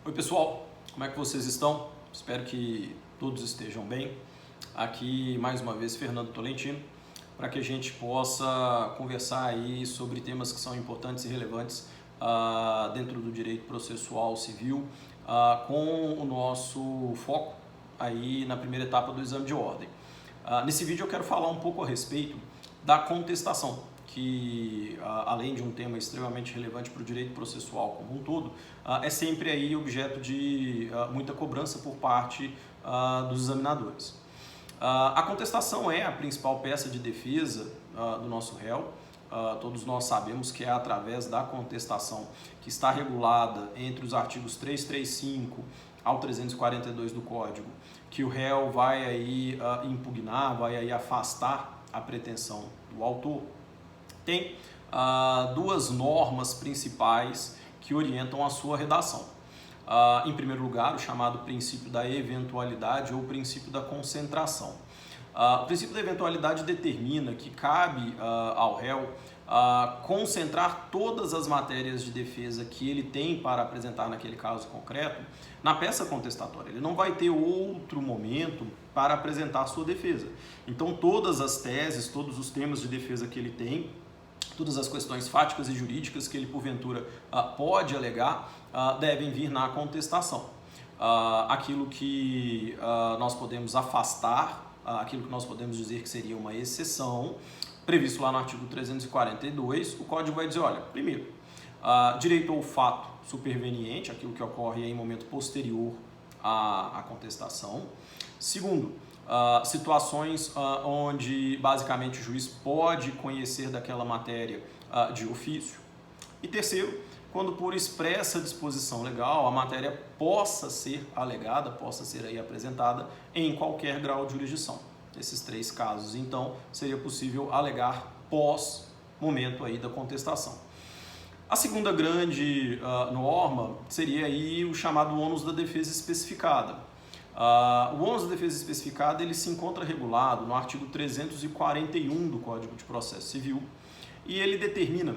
Oi pessoal, como é que vocês estão? Espero que todos estejam bem. Aqui mais uma vez Fernando Tolentino, para que a gente possa conversar aí sobre temas que são importantes e relevantes dentro do direito processual civil, com o nosso foco aí na primeira etapa do exame de ordem. Nesse vídeo eu quero falar um pouco a respeito da contestação, que além de um tema extremamente relevante para o direito processual como um todo, é sempre aí objeto de muita cobrança por parte dos examinadores. A contestação é a principal peça de defesa do nosso réu. Todos nós sabemos que é através da contestação que está regulada entre os artigos 335 ao 342 do Código, que o réu vai aí impugnar, vai aí afastar a pretensão do autor. Tem duas normas principais que orientam a sua redação. Em primeiro lugar, o chamado princípio da eventualidade ou princípio da concentração. O princípio da eventualidade determina que cabe ao réu concentrar todas as matérias de defesa que ele tem para apresentar naquele caso concreto na peça contestatória. Ele não vai ter outro momento para apresentar a sua defesa. Então, todas as teses, todos os temas de defesa que ele tem, todas as questões fáticas e jurídicas que ele, porventura, pode alegar, devem vir na contestação. Aquilo que nós podemos afastar, aquilo que nós podemos dizer que seria uma exceção, previsto lá no artigo 342, o Código vai dizer, olha, primeiro, direito ao fato superveniente, aquilo que ocorre em momento posterior à contestação. Segundo, situações onde basicamente o juiz pode conhecer daquela matéria de ofício. E terceiro, quando por expressa disposição legal a matéria possa ser alegada, possa ser aí apresentada em qualquer grau de jurisdição. Nesses três casos, então, seria possível alegar pós momento aí da contestação. A segunda grande norma seria aí o chamado ônus da defesa especificada. O ônus da defesa especificada ele se encontra regulado no artigo 341 do Código de Processo Civil e ele determina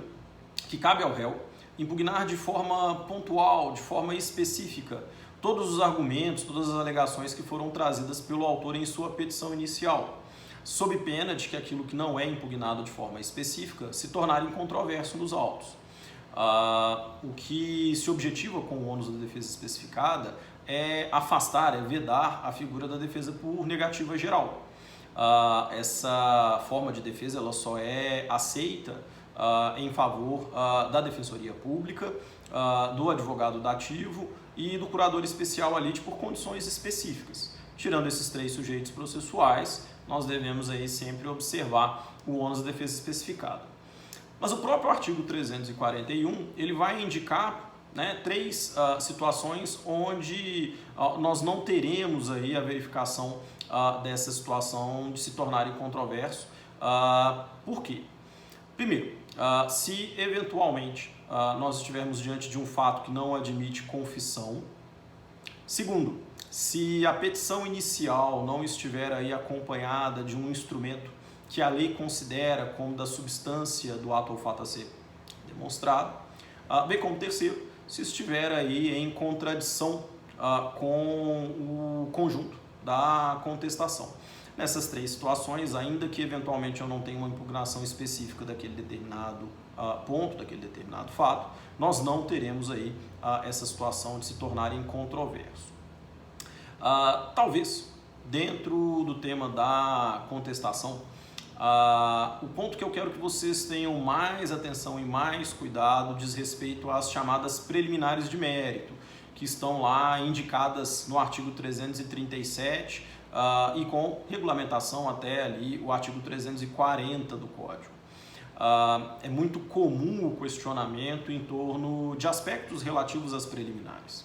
que cabe ao réu impugnar de forma pontual, de forma específica, todos os argumentos, todas as alegações que foram trazidas pelo autor em sua petição inicial, sob pena de que aquilo que não é impugnado de forma específica se tornar incontroverso nos autos. O que se objetiva com o ônus da defesa especificada é afastar, é vedar a figura da defesa por negativa geral. Essa forma de defesa ela só é aceita em favor da Defensoria Pública, do advogado dativo e do curador especial à lite por condições específicas. Tirando esses três sujeitos processuais, nós devemos aí sempre observar o ônus da defesa especificada. Mas o próprio artigo 341 ele vai indicar três situações onde nós não teremos aí a verificação dessa situação de se tornar incontroverso. Por quê? Primeiro, se eventualmente nós estivermos diante de um fato que não admite confissão. Segundo, se a petição inicial não estiver aí acompanhada de um instrumento que a lei considera como da substância do ato ou fato a ser demonstrado. Bem como terceiro, se estiver aí em contradição com o conjunto da contestação. Nessas três situações, ainda que eventualmente eu não tenha uma impugnação específica daquele determinado ponto, daquele determinado fato, nós não teremos aí essa situação de se tornar incontroverso. Talvez, dentro do tema da contestação, o ponto que eu quero que vocês tenham mais atenção e mais cuidado diz respeito às chamadas preliminares de mérito, que estão lá indicadas no artigo 337 e com regulamentação até ali o artigo 340 do Código. É muito comum o questionamento em torno de aspectos relativos às preliminares.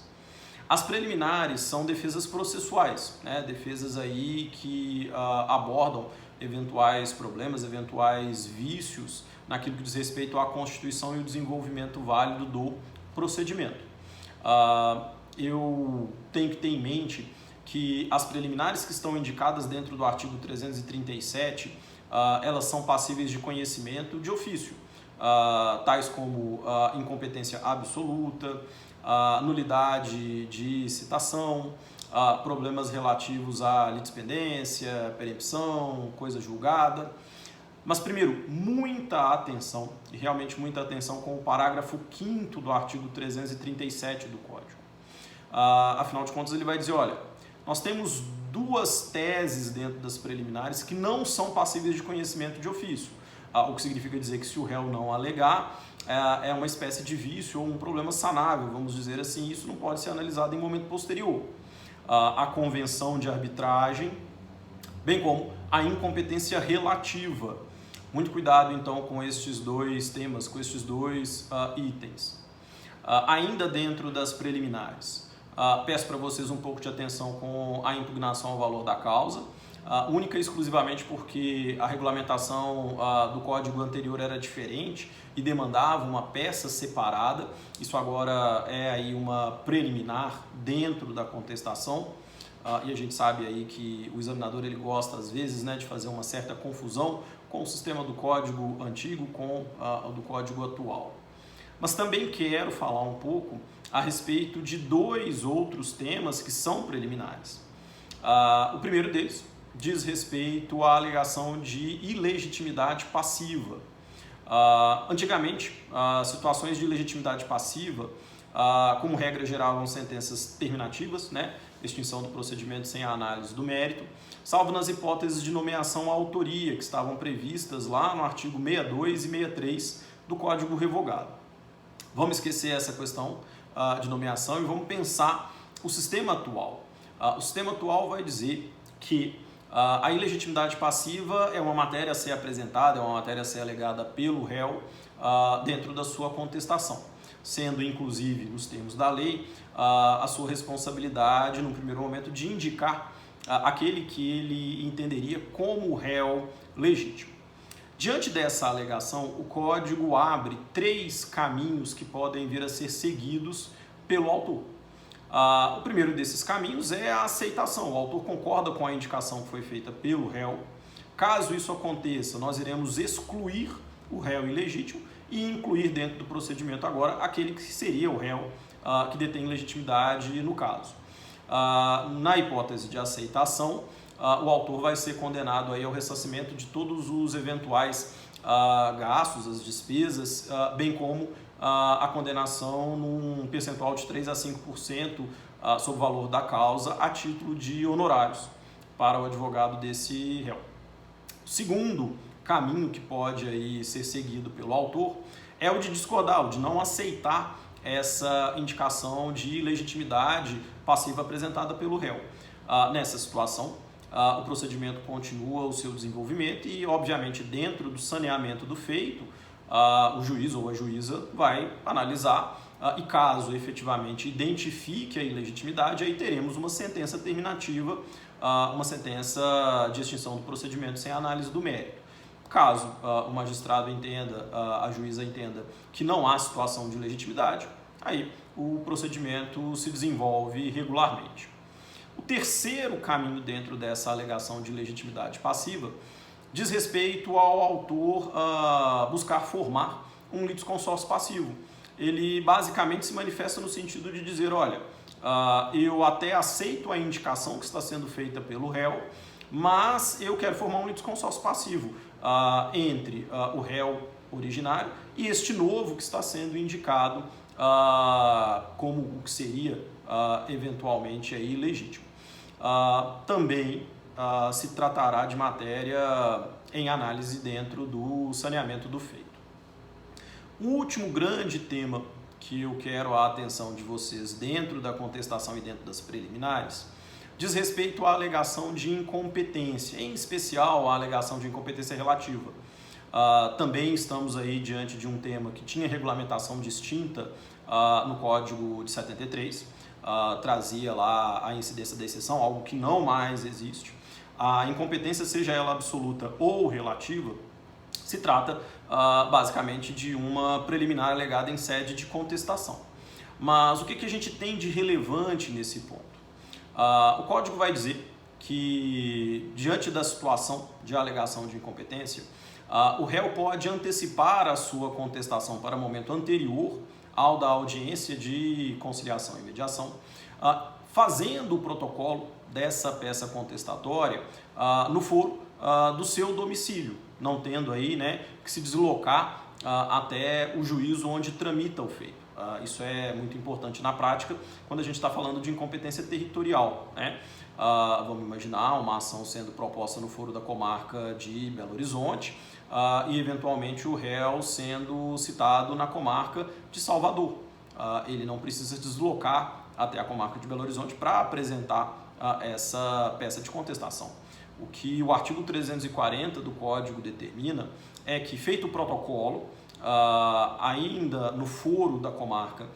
As preliminares são defesas processuais, defesas aí que abordam eventuais problemas, eventuais vícios naquilo que diz respeito à constituição e o desenvolvimento válido do procedimento. Eu tenho que ter em mente que as preliminares que estão indicadas dentro do artigo 337, elas são passíveis de conhecimento de ofício, tais como incompetência absoluta, nulidade de citação, problemas relativos à litispendência, perempção, coisa julgada. Mas primeiro, muita atenção, e realmente muita atenção com o parágrafo 5º do artigo 337 do Código. Afinal de contas, ele vai dizer, olha, nós temos duas teses dentro das preliminares que não são passíveis de conhecimento de ofício, o que significa dizer que se o réu não alegar, é uma espécie de vício ou um problema sanável, vamos dizer assim, isso não pode ser analisado em momento posterior. A convenção de arbitragem, bem como a incompetência relativa. Muito cuidado então com estes dois temas, com estes dois itens. Ainda dentro das preliminares, peço para vocês um pouco de atenção com a impugnação ao valor da causa, única e exclusivamente porque a regulamentação do código anterior era diferente e demandava uma peça separada. Isso agora é aí uma preliminar dentro da contestação, e a gente sabe aí que o examinador ele gosta às vezes, né, de fazer uma certa confusão com o sistema do código antigo com o do código atual. Mas também quero falar um pouco a respeito de dois outros temas que são preliminares. O primeiro deles diz respeito à alegação de ilegitimidade passiva. Antigamente, situações de ilegitimidade passiva, como regra geral, eram sentenças terminativas, né? Extinção do procedimento sem a análise do mérito, salvo nas hipóteses de nomeação à autoria, que estavam previstas lá no artigo 62 e 63 do Código Revogado. Vamos esquecer essa questão de nomeação e vamos pensar o sistema atual. O sistema atual vai dizer que a ilegitimidade passiva é uma matéria a ser apresentada, é uma matéria a ser alegada pelo réu dentro da sua contestação, sendo inclusive, nos termos da lei, a sua responsabilidade, no primeiro momento, de indicar aquele que ele entenderia como réu legítimo. Diante dessa alegação, o Código abre 3 caminhos que podem vir a ser seguidos pelo autor. O primeiro desses caminhos é a aceitação. O autor concorda com a indicação que foi feita pelo réu. Caso isso aconteça, nós iremos excluir o réu ilegítimo e incluir dentro do procedimento agora aquele que seria o réu que detém legitimidade no caso. Na hipótese de aceitação, o autor vai ser condenado aí ao ressarcimento de todos os eventuais gastos, as despesas, bem como a condenação num percentual de 3 a 5% sobre o valor da causa a título de honorários para o advogado desse réu. O segundo caminho que pode aí ser seguido pelo autor é o de discordar, o de não aceitar essa indicação de legitimidade passiva apresentada pelo réu. Nessa situação, o procedimento continua o seu desenvolvimento e, obviamente, dentro do saneamento do feito, o juiz ou a juíza vai analisar e, caso efetivamente identifique a ilegitimidade, aí teremos uma sentença terminativa, uma sentença de extinção do procedimento sem análise do mérito. Caso o magistrado entenda, a juíza entenda que não há situação de legitimidade, aí o procedimento se desenvolve regularmente. O terceiro caminho dentro dessa alegação de legitimidade passiva diz respeito ao autor buscar formar um litisconsórcio passivo. Ele basicamente se manifesta no sentido de dizer, olha, eu até aceito a indicação que está sendo feita pelo réu, mas eu quero formar um litisconsórcio passivo entre o réu originário e este novo que está sendo indicado como o que seria eventualmente aí legítimo. Também se tratará de matéria em análise dentro do saneamento do feito. O último grande tema que eu quero a atenção de vocês dentro da contestação e dentro das preliminares diz respeito à alegação de incompetência, em especial a alegação de incompetência relativa. Também estamos aí diante de um tema que tinha regulamentação distinta no Código de 73, trazia lá a incidência da exceção, algo que não mais existe. A incompetência, seja ela absoluta ou relativa, se trata basicamente de uma preliminar alegada em sede de contestação. Mas o que a gente tem de relevante nesse ponto? O Código vai dizer que, diante da situação de alegação de incompetência, o réu pode antecipar a sua contestação para momento anterior ao da audiência de conciliação e mediação, fazendo o protocolo dessa peça contestatória no foro do seu domicílio, não tendo aí, né, que se deslocar até o juízo onde tramita o feito. Isso é muito importante na prática quando a gente está falando de incompetência territorial, né? Vamos imaginar uma ação sendo proposta no foro da comarca de Belo Horizonte e eventualmente o réu sendo citado na comarca de Salvador. Ele não precisa deslocar até a comarca de Belo Horizonte para apresentar essa peça de contestação. O que o artigo 340 do Código determina é que, feito o protocolo, ainda no foro da comarca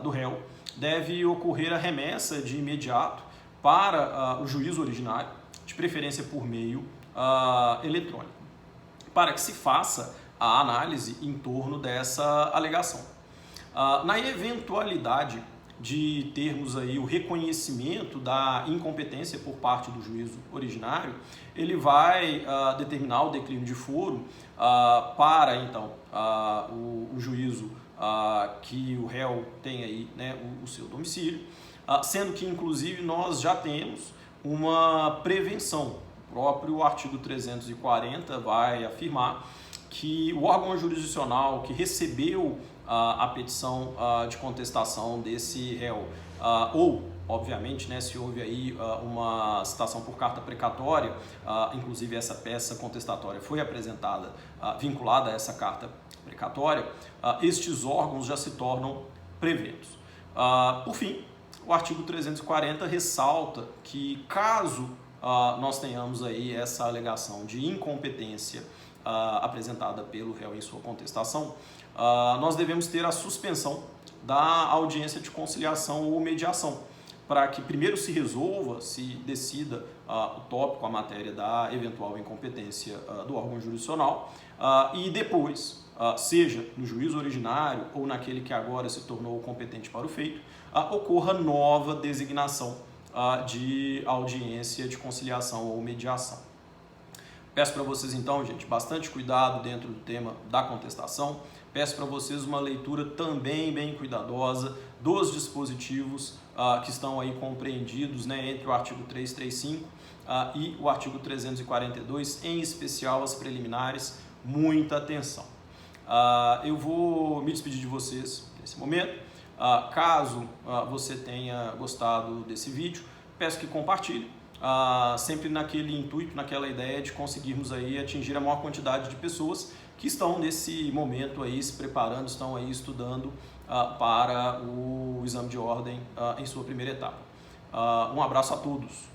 do réu, deve ocorrer a remessa de imediato para o juízo originário, de preferência por meio eletrônico, para que se faça a análise em torno dessa alegação. Na eventualidade de termos aí o reconhecimento da incompetência por parte do juízo originário, ele vai determinar o declínio de foro para, então, o juízo que o réu tem aí, né, o seu domicílio, sendo que, inclusive, nós já temos uma prevenção. O próprio artigo 340 vai afirmar que o órgão jurisdicional que recebeu a petição de contestação desse réu, ou, obviamente, né, se houve aí uma citação por carta precatória, inclusive essa peça contestatória foi apresentada vinculada a essa carta precatória, estes órgãos já se tornam preventos. Por fim, o artigo 340 ressalta que, caso nós tenhamos aí essa alegação de incompetência apresentada pelo réu em sua contestação, nós devemos ter a suspensão da audiência de conciliação ou mediação, para que primeiro se resolva, se decida o tópico, a matéria da eventual incompetência do órgão jurisdicional, e depois, seja no juízo originário ou naquele que agora se tornou competente para o feito, ocorra nova designação de audiência de conciliação ou mediação. Peço para vocês, então, gente, bastante cuidado dentro do tema da contestação. Peço para vocês uma leitura também bem cuidadosa dos dispositivos que estão aí compreendidos, né, entre o artigo 335 e o artigo 342, em especial as preliminares. Muita atenção. Eu vou me despedir de vocês nesse momento. Caso você tenha gostado desse vídeo, peço que compartilhe. Sempre naquele intuito, naquela ideia de conseguirmos aí atingir a maior quantidade de pessoas que estão nesse momento aí se preparando, estão aí estudando para o exame de ordem em sua primeira etapa. Um abraço a todos.